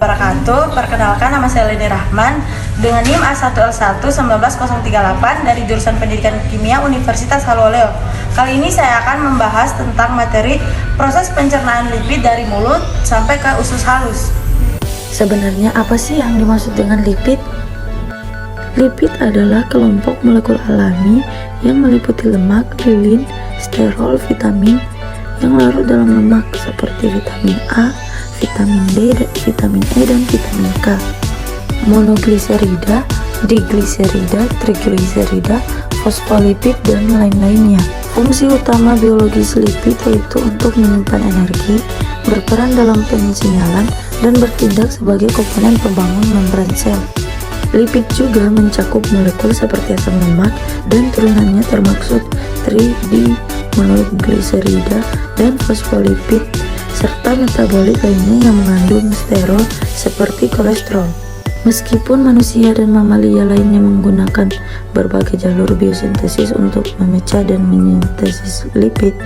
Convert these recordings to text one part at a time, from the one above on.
Wabarakatuh. Perkenalkan, nama saya Leni Rahman dengan NIM A1L1 19038 dari jurusan Pendidikan Kimia Universitas Haloleo. Kali ini saya akan membahas tentang materi proses pencernaan lipid dari mulut sampai ke usus halus. Sebenarnya apa sih yang dimaksud dengan lipid? Lipid adalah kelompok molekul alami yang meliputi lemak, lilin, sterol, vitamin yang larut dalam lemak seperti vitamin A, vitamin D, vitamin E, dan vitamin K. Monogliserida, digliserida, trigliserida, fosfolipid, dan lain-lainnya. Fungsi utama biologis lipid yaitu untuk menyimpan energi, berperan dalam pensinyalan, dan bertindak sebagai komponen pembangun membran sel. Lipid juga mencakup molekul seperti asam lemak dan turunannya termaksud tri-di-monogliserida dan fosfolipid, serta metabolit lainnya yang mengandung sterol seperti kolesterol. Meskipun manusia dan mamalia lainnya menggunakan berbagai jalur biosintesis untuk memecah dan menyintesis lipid,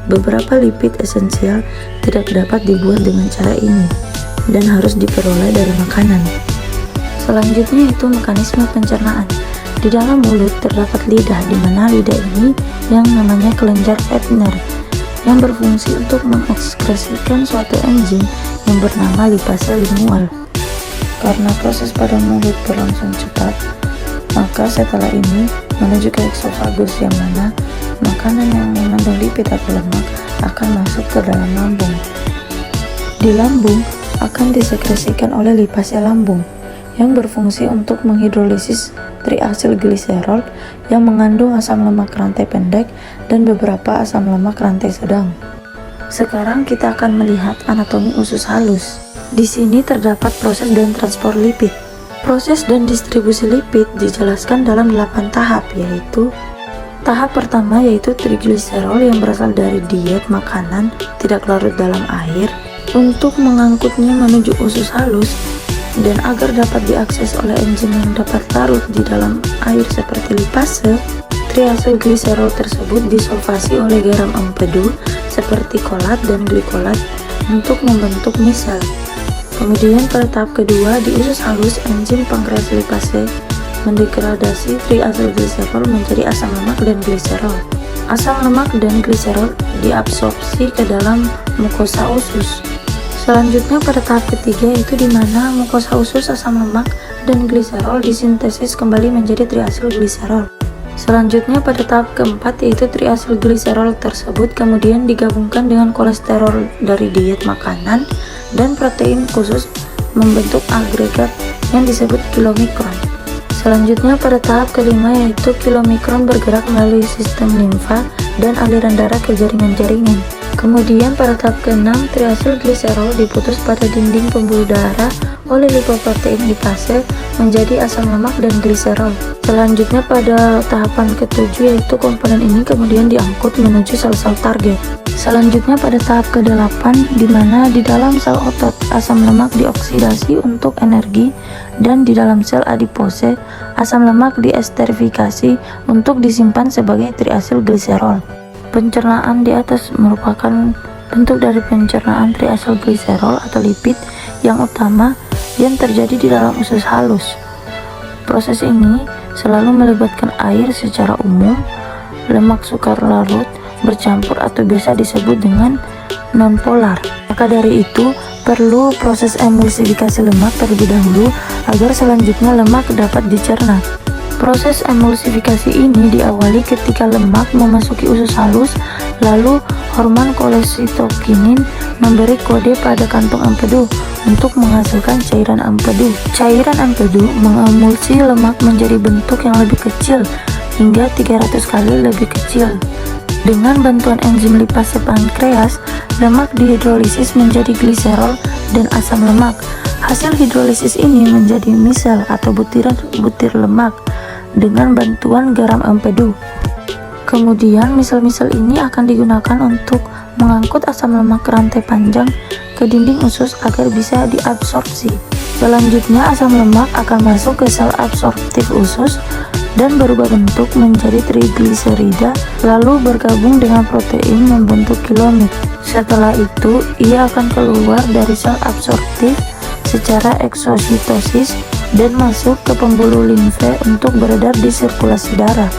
beberapa lipid esensial tidak dapat dibuat dengan cara ini dan harus diperoleh dari makanan. Selanjutnya itu mekanisme pencernaan. Di dalam mulut terdapat lidah, di mana lidah ini yang namanya kelenjar Ebner yang berfungsi untuk mengekskresikan suatu enzim yang bernama lipase lingual. Karena proses pada mulut berlangsung cepat, maka setelah ini menuju ke eksofagus, yang mana makanan yang mengandung lipid atau lemak akan masuk ke dalam lambung. Di lambung akan disekresikan oleh lipase lambung yang berfungsi untuk menghidrolisis triasilgliserol yang mengandung asam lemak rantai pendek dan beberapa asam lemak rantai sedang. Sekarang kita akan melihat anatomi usus halus. Di sini terdapat proses dan transport lipid. Proses dan distribusi lipid dijelaskan dalam 8 tahap, yaitu tahap pertama yaitu trigliserol yang berasal dari diet makanan tidak larut dalam air untuk mengangkutnya menuju usus halus, dan agar dapat diakses oleh enzim yang dapat larut di dalam air seperti lipase, triasilgliserol tersebut disolvasi oleh garam empedu seperti kolat dan glikolat untuk membentuk misel. Kemudian pada tahap kedua di usus halus, enzim pankreas lipase mendegradasi triasilgliserol menjadi asam lemak dan gliserol. Asam lemak dan gliserol diabsorpsi ke dalam mukosa usus. Selanjutnya pada tahap ketiga yaitu di mana mukosa usus, asam lemak, dan gliserol disintesis kembali menjadi triasilgliserol. Selanjutnya pada tahap keempat yaitu triasilgliserol tersebut kemudian digabungkan dengan kolesterol dari diet makanan dan protein khusus membentuk agregat yang disebut kilomikron. Selanjutnya pada tahap kelima yaitu kilomikron bergerak melalui sistem limfa dan aliran darah ke jaringan-jaringan. Kemudian pada tahap ke-6, triasilgliserol diputus pada dinding pembuluh darah oleh lipoprotein lipase menjadi asam lemak dan gliserol. Selanjutnya pada tahapan ke-7 yaitu komponen ini kemudian diangkut menuju sel-sel target. Selanjutnya pada tahap ke-8 di mana di dalam sel otot asam lemak dioksidasi untuk energi, dan di dalam sel adipose asam lemak diesterifikasi untuk disimpan sebagai triasilgliserol. Pencernaan di atas merupakan bentuk dari pencernaan triasilgliserol atau lipid yang utama yang terjadi di dalam usus halus. Proses ini selalu melibatkan air secara umum, lemak sukar larut bercampur atau biasa disebut dengan nonpolar. Maka dari itu perlu proses emulsifikasi lemak terlebih dahulu agar selanjutnya lemak dapat dicerna. Proses emulsifikasi ini diawali ketika lemak memasuki usus halus, lalu hormon kolesitokinin memberi kode pada kantung empedu untuk menghasilkan cairan empedu. Cairan empedu mengemulsi lemak menjadi bentuk yang lebih kecil hingga 300 kali lebih kecil. Dengan bantuan enzim lipase pankreas, lemak dihidrolisis menjadi gliserol dan asam lemak. Hasil hidrolisis ini menjadi misel atau butir lemak dengan bantuan garam empedu. Kemudian misel-misel ini akan digunakan untuk mengangkut asam lemak rantai panjang ke dinding usus agar bisa diabsorpsi. Selanjutnya asam lemak akan masuk ke sel absorptif usus dan berubah bentuk menjadi trigliserida, lalu bergabung dengan protein membentuk kilomik. Setelah itu ia akan keluar dari sel absorptif secara eksositosis dan masuk ke pembuluh limfe untuk beredar di sirkulasi darah.